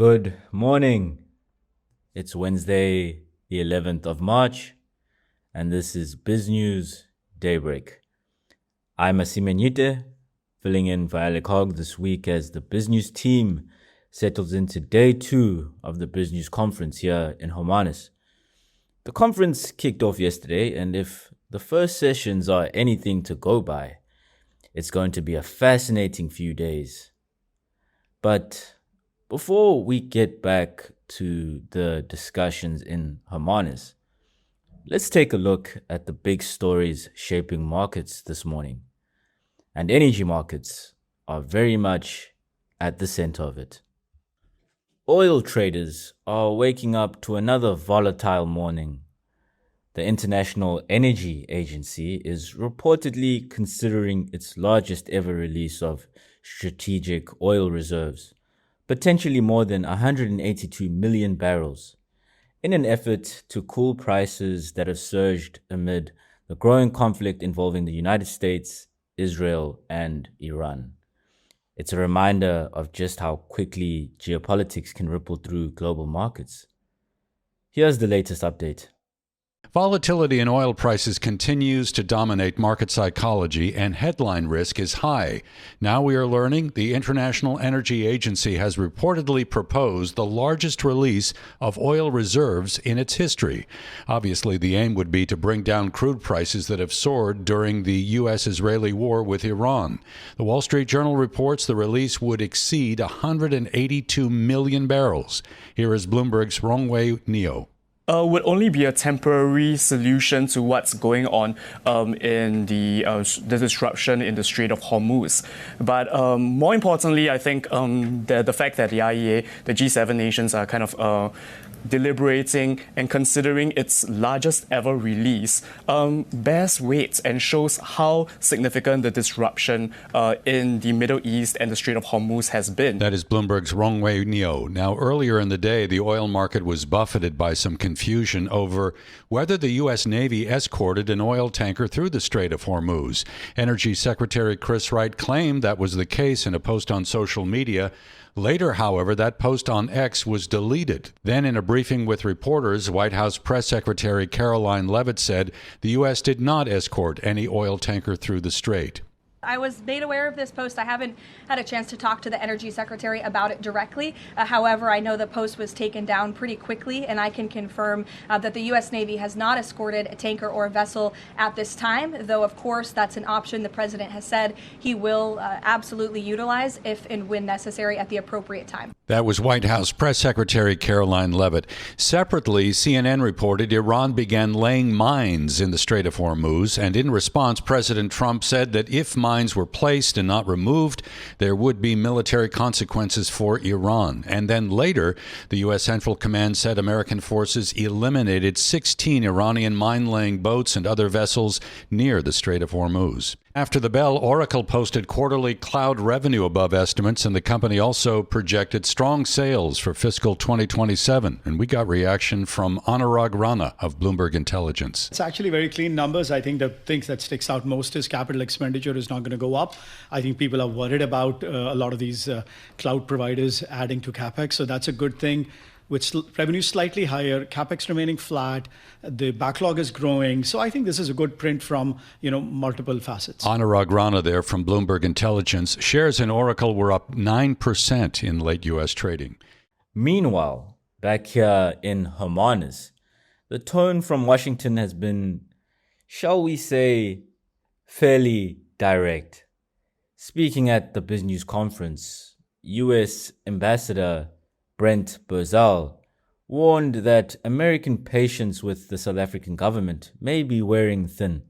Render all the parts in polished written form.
Good morning. It's Wednesday, the 11th of March, and this is Biz News Daybreak. I'm Eskom Nyati, filling in for Alec Hogg this week as the Biz News team settles into day 2 of the Biz News conference here in Hermanus. The conference kicked off yesterday, and if the first sessions are anything to go by, it's going to be a fascinating few days. But before we get back to the discussions in Hermanus, let's take a look at the big stories shaping markets this morning. And energy markets are very much at the center of it. Oil traders are waking up to another volatile morning. The International Energy Agency is reportedly considering its largest ever release of strategic oil reserves, potentially more than 182 million barrels, in an effort to cool prices that have surged amid the growing conflict involving the United States, Israel, and Iran. It's a reminder of just how quickly geopolitics can ripple through global markets. Here's the latest update. Volatility in oil prices continues to dominate market psychology, and headline risk is high. Now we are learning the International Energy Agency has reportedly proposed the largest release of oil reserves in its history. Obviously, the aim would be to bring down crude prices that have soared during the U.S.-Israeli war with Iran. The Wall Street Journal reports the release would exceed 182 million barrels. Here is Bloomberg's Rongwei Neo. Would only be a temporary solution to what's going on in the disruption in the Strait of Hormuz. But more importantly, I think the fact that the IEA, the G7 nations, are kind of deliberating and considering its largest ever release bears weight and shows how significant the disruption in the Middle East and the Strait of Hormuz has been. That is Bloomberg's Rongwei Neo. Now, earlier in the day, the oil market was buffeted by some confusion over whether the U.S. Navy escorted an oil tanker through the Strait of Hormuz. Energy Secretary Chris Wright claimed that was the case in a post on social media. Later, however, that post on X was deleted. Then, in a briefing with reporters, White House Press Secretary Caroline Leavitt said the U.S. did not escort any oil tanker through the strait. I was made aware of this post. I haven't had a chance to talk to the Energy Secretary about it directly. However, I know the post was taken down pretty quickly, and I can confirm that the U.S. Navy has not escorted a tanker or a vessel at this time, though, of course, that's an option the president has said he will absolutely utilize if and when necessary at the appropriate time. That was White House Press Secretary Caroline Leavitt. Separately, CNN reported Iran began laying mines in the Strait of Hormuz, and in response, President Trump said that if mines were placed and not removed, there would be military consequences for Iran. And then later, the U.S. Central Command said American forces eliminated 16 Iranian mine-laying boats and other vessels near the Strait of Hormuz. After the bell, Oracle posted quarterly cloud revenue above estimates, and the company also projected strong sales for fiscal 2027. And we got reaction from Anurag Rana of Bloomberg Intelligence. It's actually very clean numbers. I think the thing that sticks out most is capital expenditure is not going to go up. I think people are worried about a lot of these cloud providers adding to CapEx, so that's a good thing. With revenue slightly higher, capex remaining flat, the backlog is growing. So I think this is a good print from, multiple facets. Anurag Rana there from Bloomberg Intelligence. Shares in Oracle were up 9% in late U.S. trading. Meanwhile, back here in Hermanus, the tone from Washington has been, shall we say, fairly direct. Speaking at the Biz News conference, U.S. Ambassador Brent Bozell warned that American patience with the South African government may be wearing thin,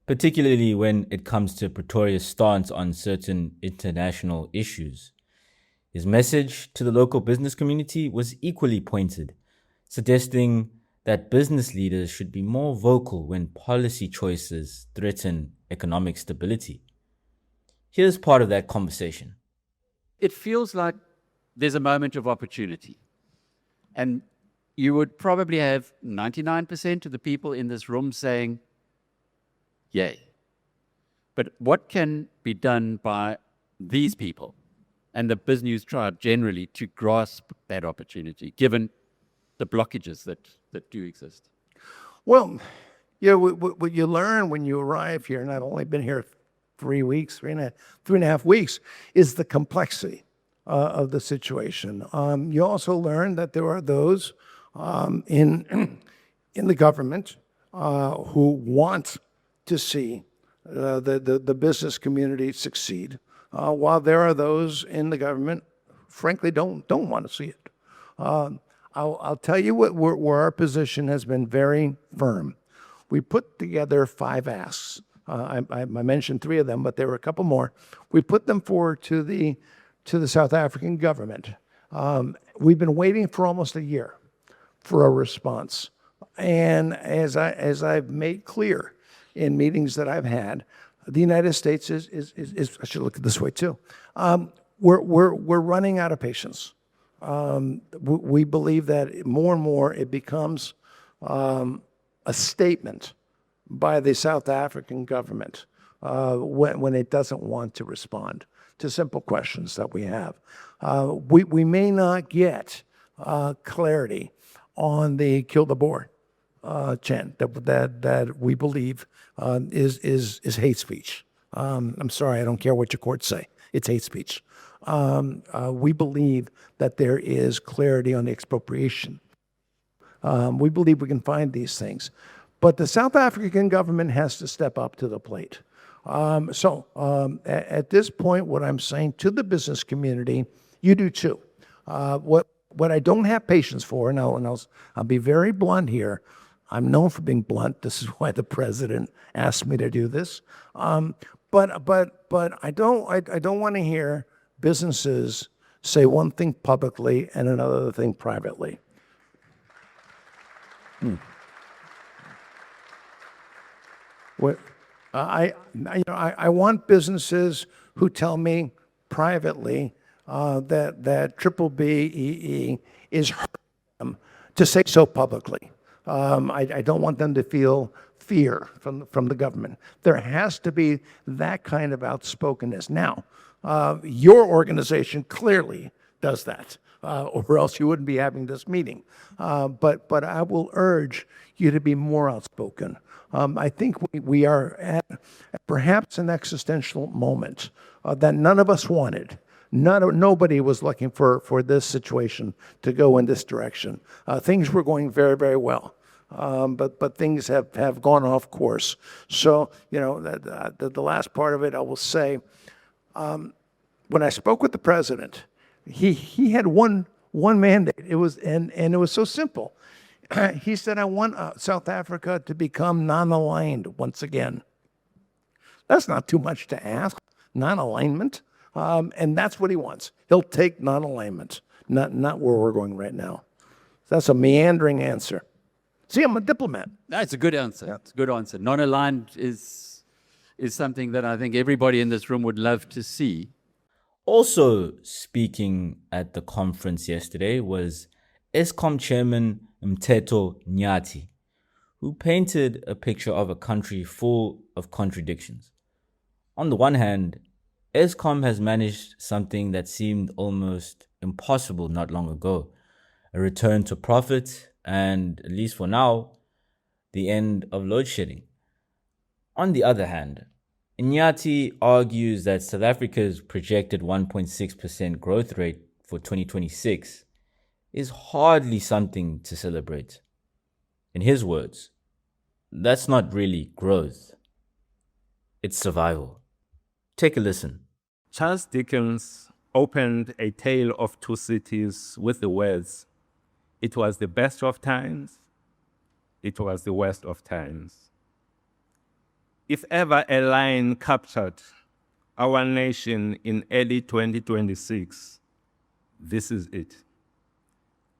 particularly when it comes to Pretoria's stance on certain international issues. His message to the local business community was equally pointed, suggesting that business leaders should be more vocal when policy choices threaten economic stability. Here's part of that conversation. It feels like there's a moment of opportunity. And you would probably have 99% of the people in this room saying, yay. But what can be done by these people and the business tribe generally to grasp that opportunity, given the blockages that do exist? Well, what you learn when you arrive here, and I've only been here 3 weeks, three and a half weeks, is the complexity of the situation. You also learn that there are those in the government who want to see the business community succeed, while there are those in the government, frankly, don't want to see it. I'll tell you where our position has been very firm. We put together 5 asks. I mentioned 3 of them, but there were a couple more. We put them forward to the South African government. We've been waiting for almost a year for a response. And as I've made clear in meetings that I've had, the United States is I should look at it this way too. We're running out of patience. We believe that more and more it becomes a statement by the South African government when it doesn't want to respond to simple questions that we have. We may not get clarity on the kill the boer chant that we believe is hate speech. I'm sorry, I don't care what your courts say. It's hate speech. We believe that there is clarity on the expropriation. We believe we can find these things. But the South African government has to step up to the plate. At this point, what I'm saying to the business community, you do too. What I don't have patience for, and I'll be very blunt here. I'm known for being blunt. This is why the president asked me to do this. But I don't want to hear businesses say one thing publicly and another thing privately. I want businesses who tell me privately that triple BEE is hurting them to say so publicly. I don't want them to feel fear from the government. There has to be that kind of outspokenness. Now, your organization clearly does that, or else you wouldn't be having this meeting. But I will urge you to be more outspoken. I think we are at perhaps an existential moment that none of us wanted. Nobody was looking for this situation to go in this direction. Things were going very, very well. But things have gone off course. So, the last part of it, I will say, when I spoke with the president, he had one mandate. It was so simple. He said, I want South Africa to become non-aligned once again. That's not too much to ask, non-alignment. And that's what he wants. He'll take non-alignment, not where we're going right now. That's a meandering answer. See, I'm a diplomat. That's a good answer. Yeah. It's a good answer. Non-aligned is something that I think everybody in this room would love to see. Also speaking at the conference yesterday was Eskom Chairman Mteto Nyati, who painted a picture of a country full of contradictions. On the one hand, Eskom has managed something that seemed almost impossible not long ago, a return to profit and, at least for now, the end of load shedding. On the other hand, Nyati argues that South Africa's projected 1.6% growth rate for 2026 is hardly something to celebrate. In his words, that's not really growth, it's survival. Take a listen. Charles Dickens opened A Tale of Two Cities with the words, "It was the best of times, it was the worst of times." If ever a line captured our nation in early 2026, this is it.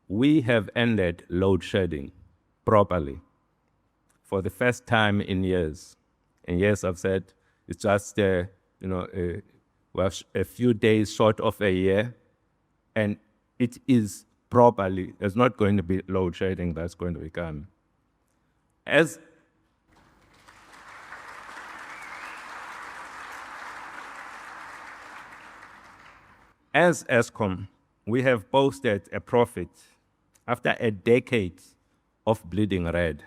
We have ended load shedding properly for the first time in years. And yes, I've said it's just we're a few days short of a year, and it is properly. There's not going to be load shedding that's going to become. As Eskom, we have posted a profit after a decade of bleeding red.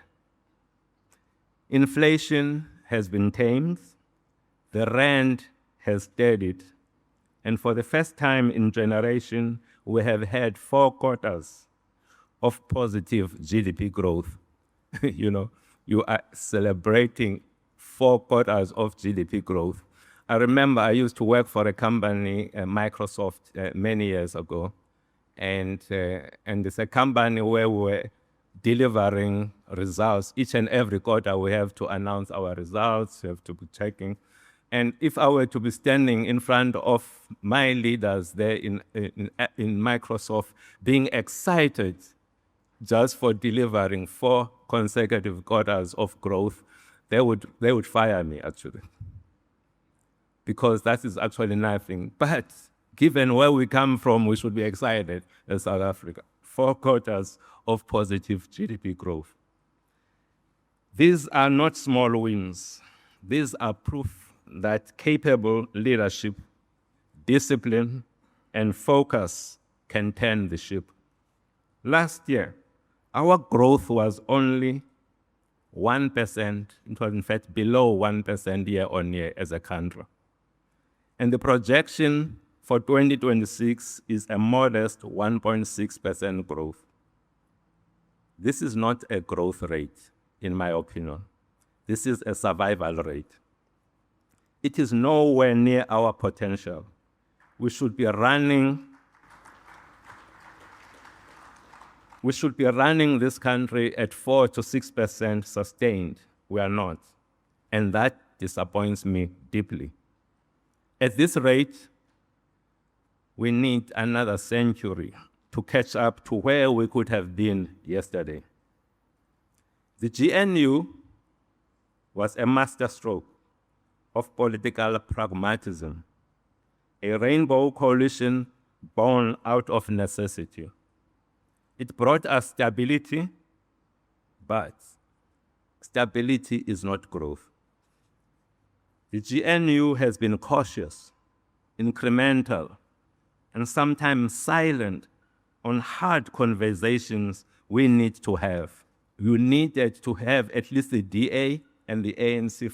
Inflation has been tamed, the rand has steadied, and for the first time in generation, we have had 4 quarters of positive GDP growth. You are celebrating 4 quarters of GDP growth. I remember I used to work for a company, Microsoft, many years ago, and it's a company where we were delivering results. Each and every quarter we have to announce our results, we have to be checking. And if I were to be standing in front of my leaders there in Microsoft, being excited just for delivering 4 consecutive quarters of growth, they would fire me, actually. Because that is actually nothing. But given where we come from, we should be excited as South Africa. 4 quarters of positive GDP growth. These are not small wins. These are proof that capable leadership, discipline, and focus can turn the ship. Last year, our growth was only 1%, it was in fact below 1% year on year as a country. And the projection for 2026 is a modest 1.6% growth. This is not a growth rate, in my opinion. This is a survival rate. It is nowhere near our potential. We should be running this country at 4 to 6% sustained. We are not. And that disappoints me deeply. At this rate, we need another century to catch up to where we could have been yesterday. The GNU was a masterstroke of political pragmatism, a rainbow coalition born out of necessity. It brought us stability, but stability is not growth. The GNU has been cautious, incremental, and sometimes silent on hard conversations we need to have. You needed to have at least the DA and the ANC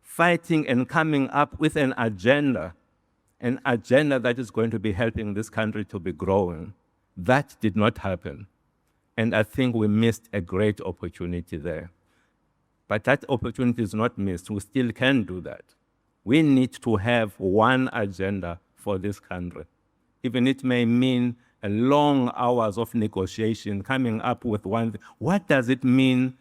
fighting and coming up with an agenda that is going to be helping this country to be growing. That did not happen. And I think we missed a great opportunity there. But that opportunity is not missed. We still can do that. We need to have one agenda for this country. Even it may mean a long hours of negotiation, coming up with one thing. What does it mean,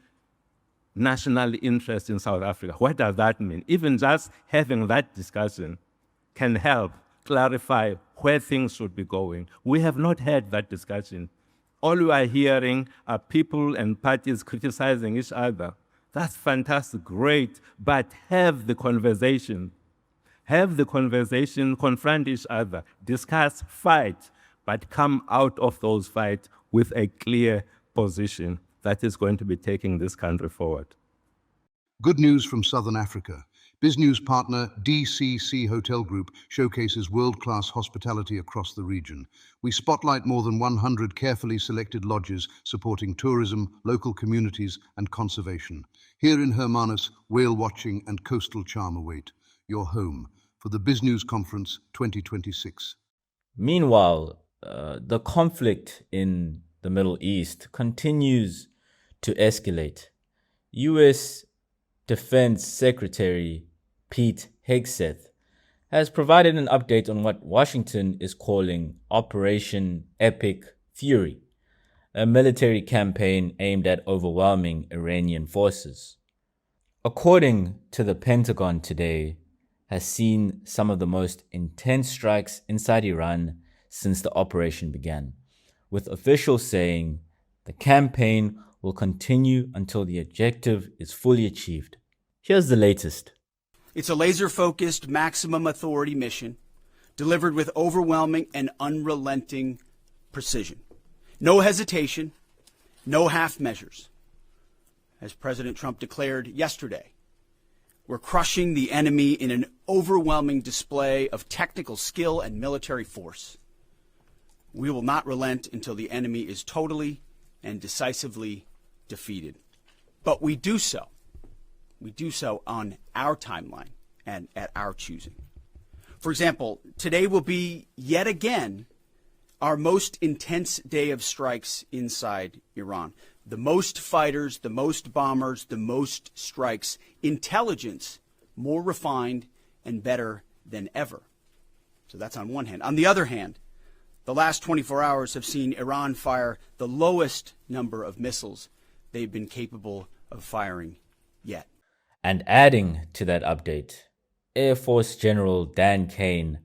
national interest in South Africa? What does that mean? Even just having that discussion can help clarify where things should be going. We have not had that discussion. All we are hearing are people and parties criticizing each other. That's fantastic, great, but have the conversation. Have the conversation, confront each other, discuss, fight, but come out of those fights with a clear position that is going to be taking this country forward. Good news from Southern Africa. BizNews partner DCC Hotel Group showcases world-class hospitality across the region. We spotlight more than 100 carefully selected lodges supporting tourism, local communities, and conservation. Here in Hermanus, whale watching and coastal charm await. Your home for the BizNews Conference 2026. Meanwhile, the conflict in the Middle East continues to escalate. U.S. Defense Secretary Pete Hegseth has provided an update on what Washington is calling Operation Epic Fury, a military campaign aimed at overwhelming Iranian forces. According to the Pentagon today, has seen some of the most intense strikes inside Iran since the operation began, with officials saying the campaign will continue until the objective is fully achieved. Here's the latest. It's a laser-focused, maximum authority mission delivered with overwhelming and unrelenting precision. No hesitation, no half measures. As President Trump declared yesterday, We're crushing the enemy in an overwhelming display of technical skill and military force. We will not relent until the enemy is totally and decisively defeated. But we do so on our timeline and at our choosing. For example, today will be yet again our most intense day of strikes inside Iran. The most fighters, the most bombers, the most strikes. Intelligence more refined and better than ever. So that's on one hand. On the other hand, the last 24 hours have seen Iran fire the lowest number of missiles they've been capable of firing yet. And adding to that update, Air Force General Dan Kane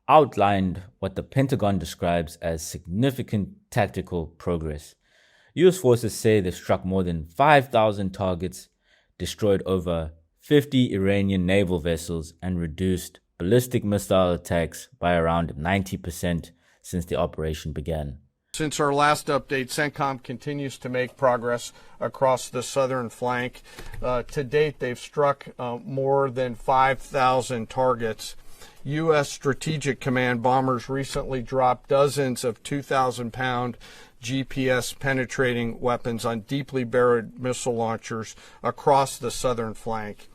outlined what the Pentagon describes as significant tactical progress. U.S. forces say they struck more than 5,000 targets, destroyed over 50 Iranian naval vessels, and reduced ballistic missile attacks by around 90% since the operation began. Since our last update, CENTCOM continues to make progress across the southern flank. To date, they've struck more than 5,000 targets. U.S. Strategic Command bombers recently dropped dozens of 2,000-pound GPS penetrating weapons on deeply buried missile launchers across the southern flank.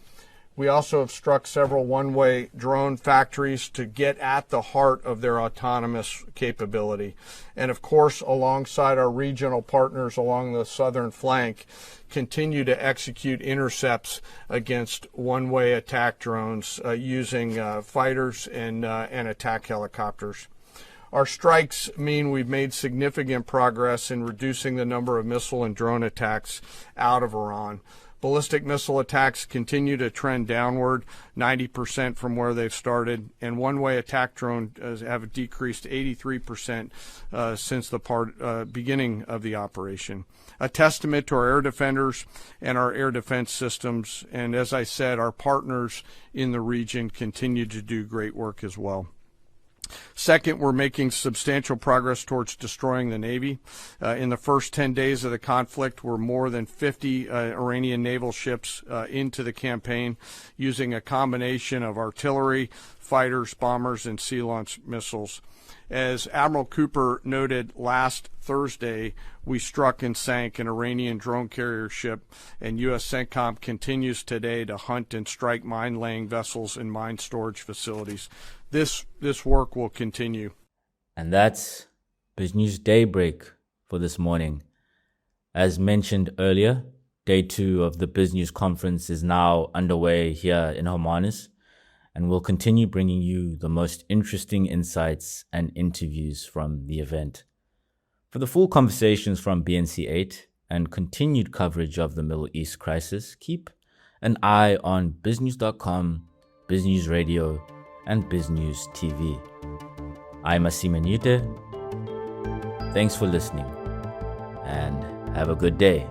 We also have struck several one-way drone factories to get at the heart of their autonomous capability. And of course, alongside our regional partners along the southern flank, continue to execute intercepts against one-way attack drones using fighters and attack helicopters. Our strikes mean we've made significant progress in reducing the number of missile and drone attacks out of Iran. Ballistic missile attacks continue to trend downward, 90% from where they've started, and one-way attack drones have decreased 83% since the beginning of the operation. A testament to our air defenders and our air defense systems, and as I said, our partners in the region continue to do great work as well. Second, we're making substantial progress towards destroying the Navy. In the first 10 days of the conflict, we're more than 50 Iranian naval ships into the campaign using a combination of artillery, fighters, bombers, and sea-launched missiles. As Admiral Cooper noted last Thursday, we struck and sank an Iranian drone carrier ship, and U.S. CENTCOM continues today to hunt and strike mine-laying vessels and mine storage facilities. This work will continue. And that's Business Daybreak for this morning. As mentioned earlier, day 2 of the Business Conference is now underway here in Hermanus, and we'll continue bringing you the most interesting insights and interviews from the event. For the full conversations from BNC 8 and continued coverage of the Middle East crisis, keep an eye on biznews.com, Biznews Radio, and Biznews TV. I'm Eskom Chairman Mteto. Thanks for listening, and have a good day.